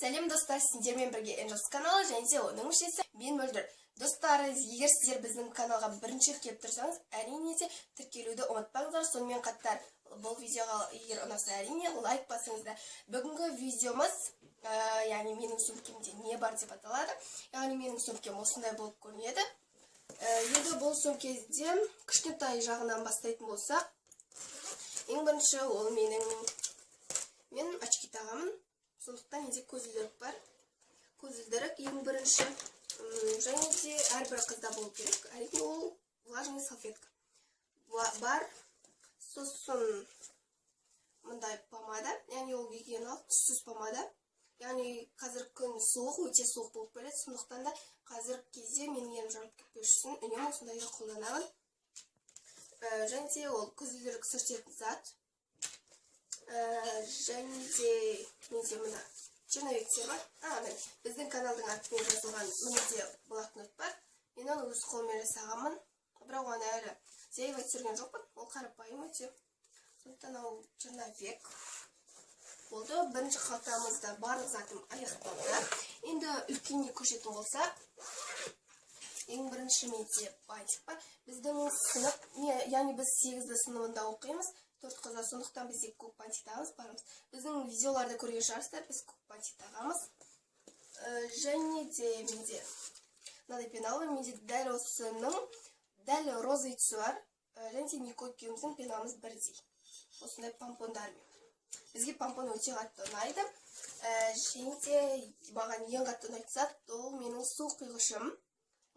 Сәлем достар, сендермен бірге Angels каналы және де оның мүшесі мен Мөлдір. Достар, егер сіздер біздің каналға бірінші рет келіп тұрсаңыз, әрине де тіркелуді ұмытпаңыздар. Сонымен қатар бұл видеоға егер ұнаса, әрине лайк басыңыздар. Бүгінгі видеомыз, яғни менің сөмкемде не бар деп аталады. Яғни менің сөмкем осындай болып көрінеді. Енді бұл сөмкеде кішкентай жағынан бастайтын болсақ, ең бірінші ол мен очки тағамын. Сондықтан менде көзілдірік бар. Көзілдірік ең бірінші. Және де әрбір қызда болу керек. Әрине ол влажный салфетка бар. Сосын мындай помада, яғни ол гигиеналық түссіз помада. Яғни қазір күн суық, өте суық болып келеді. Сондықтан да қазір кезде менің ерім жанып кетпеу үшін үнемі осындайды қолданамын. Және де ол көзілдірік сүртетін зат. Және де менде мына черновиктер бар. Біздің каналдың атымен жазылған мінеде блокнот бар. Мен оны өз қолыммен жасағанмын. Бірақ оны әлі зейбай түсірген жоқпын. Ол қарапайым өте. Сондықтан ол черновик болды. Бірінші қалтамызда барлық затым аяқталды. Енді үлкенге көшетін болса, ең бірінші менде бантик бар. Біздің сынып, яғни біз 8-ді сыныбында оқимыз. 4 қыздар, сондықтан бізде көк бантик тағамыз бармыз. Біздің видеоларды көрген шығарсыздар, біз көк бантик тағамыз. Және де менде мынадай пеналы, менде дәл осының дәл розовый түсі бар. Және де Николь екеуміздің пенамыз бірдей. Осындай помпондармен. Бізге помпон өте қатты ұнайды. Және де маған ең қатты ұнайтын зат, ол менің су құйғышым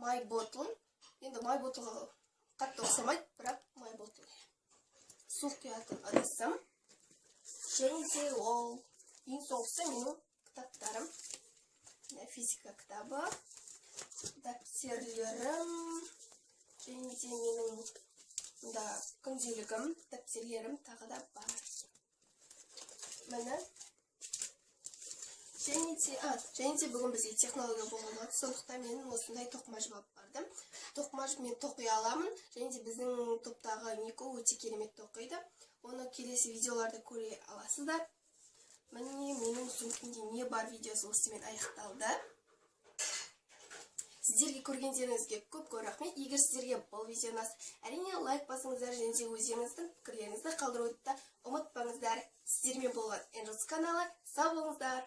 My Bottle. Енді My Bottle қатты ұқсамайды, бірақ My Bottle. Су құятын ыдысым. Және де ол ең соңғысы менің кітаптарым. Физика кітабы, дәптерлерім, және де менің күнделігім, дәптерлерім тағы да бар. Міне. Және де бүгін бізде технология болғанға, сондықтан мен осындай тоқымаш алып бардым. Тоқымаш мен тоқи аламын, және де біздің топтағы Нико өте керемет тоқиды. Оны келесі видеоларда көре аласыздар. Міне менің сөмкемде не бар видеосы осымен аяқталды. Сіздерге көргендеріңізге көп рахмет. Егер сіздерге бұл видео ұнаса, әрине лайк басыңыздар, және де өздеріңіздің пікірлеріңізді қалдыруды ұмытпаңыздар. Сіздермен болған Angels каналы. Сау болыңыздар.